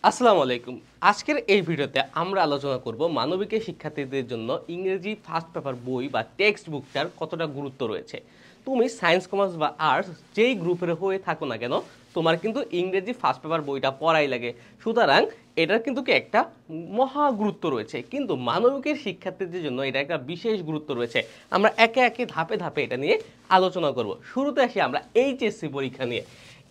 আসসালামু আলাইকুম। আজকের এই ভিডিওতে আমরা আলোচনা করব মানবিকের শিক্ষার্থীদের জন্য ইংরেজি ফার্স্ট পেপার বই বা টেক্সট বুকটার কতটা গুরুত্ব রয়েছে। তুমি সায়েন্স, কমার্স বা আর্টস যেই গ্রুপের হয়ে থাকো না কেন, তোমার কিন্তু ইংরেজি ফার্স্ট পেপার বইটা পড়াই লাগে। সুতরাং এটার কিন্তু কি একটা মহা গুরুত্ব রয়েছে, কিন্তু মানবিকের শিক্ষার্থীদের জন্য এটা একটা বিশেষ গুরুত্ব রয়েছে। আমরা একে একে ধাপে ধাপে এটা নিয়ে আলোচনা করব। শুরুতে আসি আমরা এইচএসসি পরীক্ষা নিয়ে।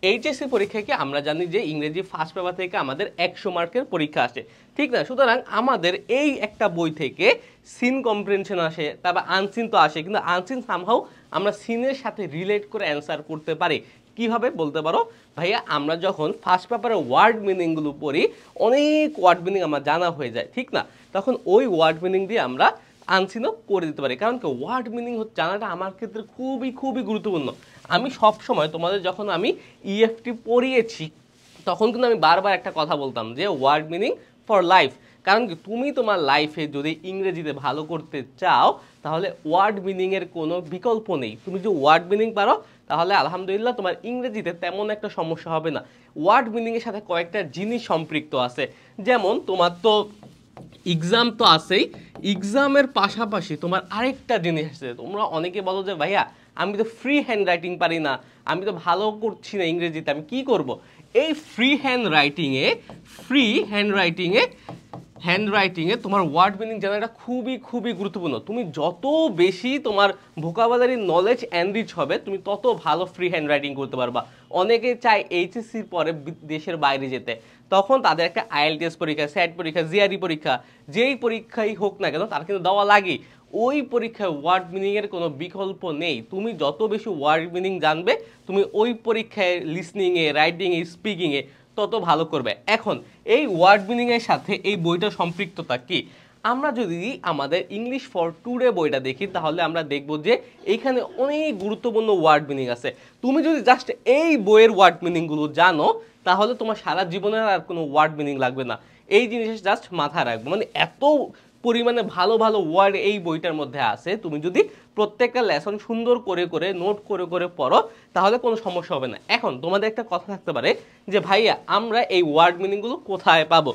এইচএসসি পরীক্ষাকে আমরা জানি যে ইংরেজি ফার্স্ট পেপার থেকে আমাদের 100 মার্কের পরীক্ষা আসে, ঠিক না? সুতরাং আমাদের এই একটা বই থেকে সিন কম্প্রিহেনশন আসে, তারপর আনসিন তো আসে, কিন্তু আনসিন সামহাও আমরা সিনের সাথে রিলেট করে অ্যান্সার করতে পারি। কিভাবে বলতে পারো ভাইয়া? আমরা যখন ফার্স্ট পেপারে ওয়ার্ড মিনিংগুলো পড়ি, অনেক ওয়ার্ড মিনিং আমার জানা হয়ে যায়, ঠিক না? তখন ওই ওয়ার্ড মিনিং দিয়ে আমরা আনসিনও করে দিতে পারি, কারণ কি ওয়ার্ড মিনিং জানাটা আমার ক্ষেত্রে খুবই খুবই গুরুত্বপূর্ণ। আমি সব সময় তোমাদের যখন আমি ইএফটি পড়িয়েছি তখন কিন্তু আমি বারবার একটা কথা বলতাম যে ওয়ার্ড মিনিং ফর লাইফ। কারণ কি তুমি তোমার লাইফে যদি ইংরেজিতে ভালো করতে চাও তাহলে ওয়ার্ড মিনিংয়ের কোনো বিকল্প নেই। তুমি যদি ওয়ার্ড মিনিং পারো তাহলে আলহামদুলিল্লাহ তোমার ইংরেজিতে তেমন একটা সমস্যা হবে না। ওয়ার্ড মিনিংয়ের সাথে কয়েকটা জিনিস সম্পৃক্ত আছে, যেমন তোমার তো এক্সাম তো আছেই, এক্সামের পাশাপাশি তোমার আরেকটা জিনিস আছে। তোমরা অনেকে বলো যে ভাইয়া আমি তো ফ্রি হ্যান্ড রাইটিং পারি না, আমি তো ভালো করছি না ইংরেজিতে, আমি কি করব? এই ফ্রি হ্যান্ড রাইটিংয়ে তোমার ওয়ার্ড মিনিং জানাটা খুবই খুবই গুরুত্বপূর্ণ। তুমি যত বেশি তোমার ভোকাবুলারি নলেজ এনরিচ হবে তুমি তত ভালো ফ্রি হ্যান্ড রাইটিং করতে পারবা। অনেকে চায় এইচএসসির পরে দেশের বাইরে যেতে, তখন তাদের একটা আইএলটিএস পরীক্ষা, স্যাট পরীক্ষা, জিআরই পরীক্ষা, যেই পরীক্ষাই হোক না কেন তার কিন্তু দেওয়া লাগে। ওই পরীক্ষায় ওয়ার্ড মিনিংয়ের কোনো বিকল্প নেই। তুমি যত বেশি ওয়ার্ড মিনিং জানবে তুমি ওই পরীক্ষায় লিসনিংয়ে, রাইটিংয়ে, স্পিকিংয়ে তত ভালো করবে। এখন এই ওয়ার্ড মিনিংয়ের সাথে এই বইটার সম্পৃক্ততা কি? আমরা যদি আমাদের ইংলিশ ফর টুডে বইটা দেখি তাহলে আমরা দেখব যে এইখানে অনেক গুরুত্বপূর্ণ ওয়ার্ড মিনিং আছে। তুমি যদি জাস্ট এই বইয়ের ওয়ার্ড মিনিংগুলো জানো তাহলে তোমার সারা জীবনের আর কোনো ওয়ার্ড মিনিং লাগবে না। এই জিনিস জাস্ট মাথায় রাখবো, মানে এত পরিমাণে ভালো ভালো ওয়ার্ড এই বইটার মধ্যে আছে। তুমি যদি প্রত্যেকটা লেসন সুন্দর করে করে নোট করে করে পড়ো তাহলে কোনো সমস্যা হবে না। এখন তোমাদের একটা কথা থাকতে পারে যে ভাইয়া আমরা এই ওয়ার্ড মিনিংগুলো কোথায় পাবো?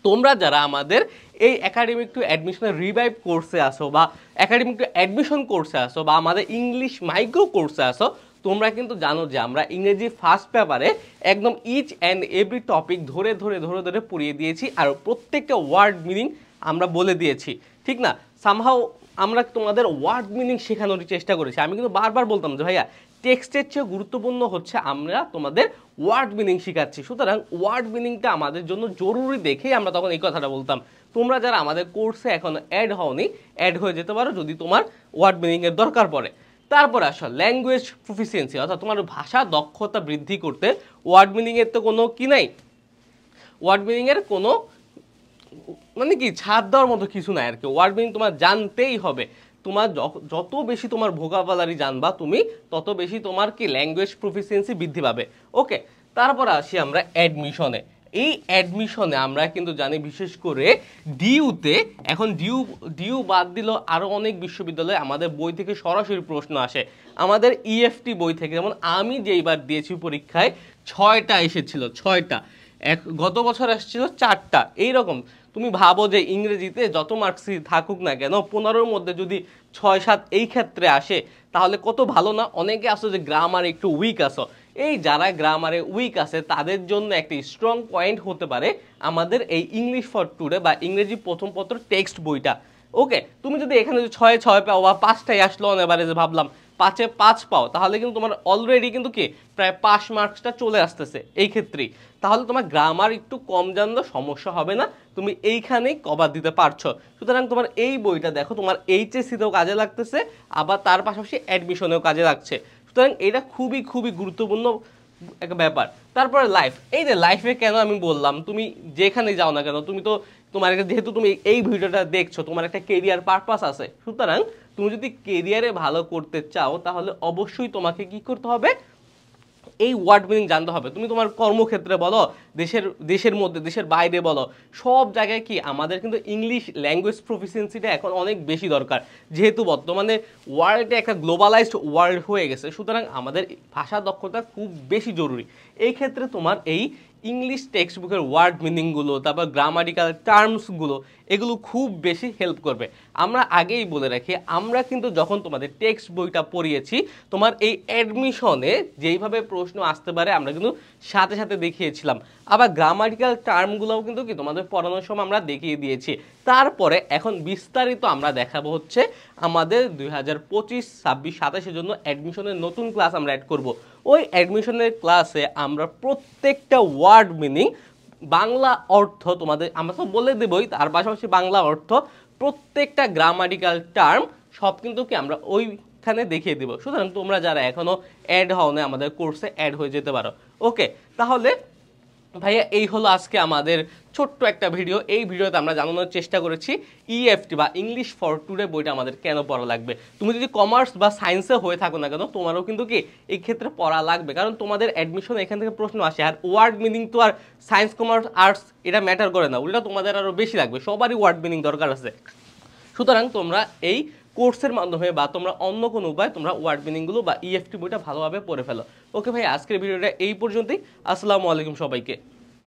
তোমরা যারা আমাদের এই একাডেমিক টু অ্যাডমিশনের রিভাইভ কোর্সে আসো বা একাডেমিক টু অ্যাডমিশন কোর্সে আসো বা আমাদের ইংলিশ মাইক্রো কোর্সে আসো, তোমরা কিন্তু জানো যে আমরা ইংরেজি ফার্স্ট পেপারে একদম ইচ অ্যান্ড এভরি টপিক ধরে ধরে ধরে ধরে পড়িয়ে দিয়েছি, আর প্রত্যেকটা ওয়ার্ড মিনিং আমরা বলে দিয়েছি, ঠিক না? সামহাও আমরা তোমাদের ওয়ার্ড মিনিং শেখানোর চেষ্টা করেছি। আমি কিন্তু বারবার বলতাম যে ভাইয়া টেক্সটের চেয়ে গুরুত্বপূর্ণ হচ্ছে আমরা তোমাদের ওয়ার্ড মিনিং শেখাচ্ছি, সুতরাং ওয়ার্ড মিনিংটা আমাদের জন্য জরুরি দেখেই আমরা তখন এই কথাটা বলতাম। তোমরা যারা আমাদের কোর্সে এখনো অ্যাড হওনি, অ্যাড হয়ে যেতে পারো যদি তোমার ওয়ার্ড মিনিংয়ের দরকার পড়ে। তারপরে আসো ল্যাঙ্গুয়েজ প্রফিসিয়েন্সি, অর্থাৎ তোমার ভাষা দক্ষতা বৃদ্ধি করতে ওয়ার্ড মিনিংয়ের তো কোনো কি নাই, ওয়ার্ড মিনিংয়ের কোনো মানে কি ছাড় দেওয়ার মতো কিছু নাই আর কি। ওয়ার্ড মিনিং তোমার জানতেই হবে। তোমার যত বেশি তোমার ভোকাবুলারি জানবা তুমি তত বেশি তোমার কি ল্যাঙ্গুয়েজ প্রফিসিয়েন্সি বৃদ্ধি পাবে। ওকে, তারপর আসি আমরা অ্যাডমিশনে। এই অ্যাডমিশনে আমরা কিন্তু জানি বিশেষ করে ডিইউতে, এখন ডিইউ বাদ দিল আরও অনেক বিশ্ববিদ্যালয়ে আমাদের বই থেকে সরাসরি প্রশ্ন আসে। আমাদের ইএফটি বই থেকে, যেমন আমি যেইবার দিয়েছি পরীক্ষায় 6টা এসেছিল, 6টা, গত বছর আসছিল 4টা। এইরকম তুমি ভাবো যে ইংরেজিতে যত মার্কসই থাকুক না কেন 15-র মধ্যে যদি 6-7 এই ক্ষেত্রে আসে তাহলে কত ভালো না? অনেকে আসো যে গ্রামার একটু উইক আসো, এই যারা গ্রামারে উইক আছে তাদের জন্য একটা স্ট্রং পয়েন্ট হতে পারে আমাদের এই ইংলিশ ফর টুডে বা ইংরেজি প্রথম পত্র টেক্সট বইটা। ওকে, তুমি যদি এখানে যদি 6-6 পাও বা 5টাই আসলো অন এভারেজ, ভাবলাম 5-এ 5 পাও, তাহলে কিন্তু তোমার অলরেডি কিন্তু কি প্রায় পাস মার্কসটা চলে আসতেছে এই ক্ষেত্রেই। তাহলে তোমার গ্রামার একটু কম জানলেও সমস্যা হবে না, তুমি এইখানেই কভার দিতে পারছো। সুতরাং তোমার এই বইটা দেখো তোমার এইচএসসিতেও কাজে লাগতেছে, আবার তার পাশাপাশি অ্যাডমিশনেও কাজে লাগছে। সুতরাং এটা খুবই খুবই গুরুত্বপূর্ণ একটা ব্যাপার। তারপরে লাইফ, এই যে লাইফে কেন আমি বললাম তুমি যেখানে যাও না কেন তুমি তো তোমার যেহেতু তুমি এই ভিডিওটা দেখছো তোমার একটা কেরিয়ার পারপাস আছে, সুতরাং তুমি যদি কেরিয়ারে ভালো করতে চাও তাহলে অবশ্যই তোমাকে কি করতে হবে? এই ওয়ার্ড মিনিং জানতে হবে। তুমি তোমার কর্মক্ষেত্রে বলো, দেশের মধ্যে দেশের বাইরে বলো, সব জায়গায় কি আমাদের কিন্তু ইংলিশ ল্যাঙ্গুয়েজ প্রফিসিয়েন্সিটা এখন অনেক বেশি দরকার, যেহেতু বর্তমানে ওয়ার্ল্ডে একটা গ্লোবালাইজড ওয়ার্ল্ড হয়ে গেছে। সুতরাং আমাদের ভাষা দক্ষতা খুব বেশি জরুরি। এই ক্ষেত্রে তোমার এই ইংলিশ টেক্সট বুকের ওয়ার্ড মিনিংগুলো, তারপর গ্রামাটিক্যাল টার্মসগুলো, এগুলো খুব বেশি হেল্প করবে। আমরা আগেই বলে রাখি, আমরা কিন্তু যখন তোমাদের টেক্সট বইটা পড়িয়েছি, তোমার এই অ্যাডমিশনে যেইভাবে প্রশ্ন আসতে পারে আমরা কিন্তু সাথে সাথে দেখিয়েছিলাম। আবার গ্রামাটিক্যাল টার্মগুলোও কিন্তু কি তোমাদের পড়ানোর সময় আমরা দেখিয়ে দিয়েছি। তারপরে এখন বিস্তারিত আমরা দেখাবো হচ্ছে আমাদের 2025, 26, 27-এর জন্য অ্যাডমিশনের নতুন ক্লাস আমরা অ্যাড করব। ওই অ্যাডমিশনের ক্লাসে আমরা প্রত্যেকটা ওয়ার্ড মিনিং, বাংলা অর্থ তোমাদের আমরা তো বলে দেবই, তার পাশাপাশি বাংলা অর্থ, প্রত্যেকটা গ্রামাটিক্যাল টার্ম সব কিন্তু কি আমরা ওইখানে দেখিয়ে দেবো। সুতরাং তোমরা যারা এখনো অ্যাড হও না আমাদের কোর্সে অ্যাড হয়ে যেতে পারো। ওকে, তাহলে ভাইয়া এই হলো আজকে আমাদের ছোট্ট একটা ভিডিও। এই ভিডিওতে আমরা জানানোর চেষ্টা করেছি ইএফটি বা ইংলিশ ফর টুডে বইটা আমাদের কেন পড়া লাগবে। তুমি যদি কমার্স বা সায়েন্সে হয়ে থাকো না কেন, তোমারও কিন্তু কি এই ক্ষেত্রে পড়া লাগবে, কারণ তোমাদের অ্যাডমিশন এখান থেকে প্রশ্ন আসে। আর ওয়ার্ড মিনিং তো আর সায়েন্স, কমার্স, আর্টস এটা ম্যাটার করে না, উল্টা তোমাদের আরও বেশি লাগবে, সবারই ওয়ার্ড মিনিং দরকার আছে। সুতরাং তোমরা এই কোর্সের মাধ্যমে বা তোমরা অন্য কোনো উপায় তোমরা ওয়ার্ড মিনিংগুলো বা ইএফটি বইটা ভালোভাবে পড়ে ফেলো। ওকে ভাই, আজকের ভিডিওটা এই পর্যন্তই। আসসালামু আলাইকুম সবাইকে।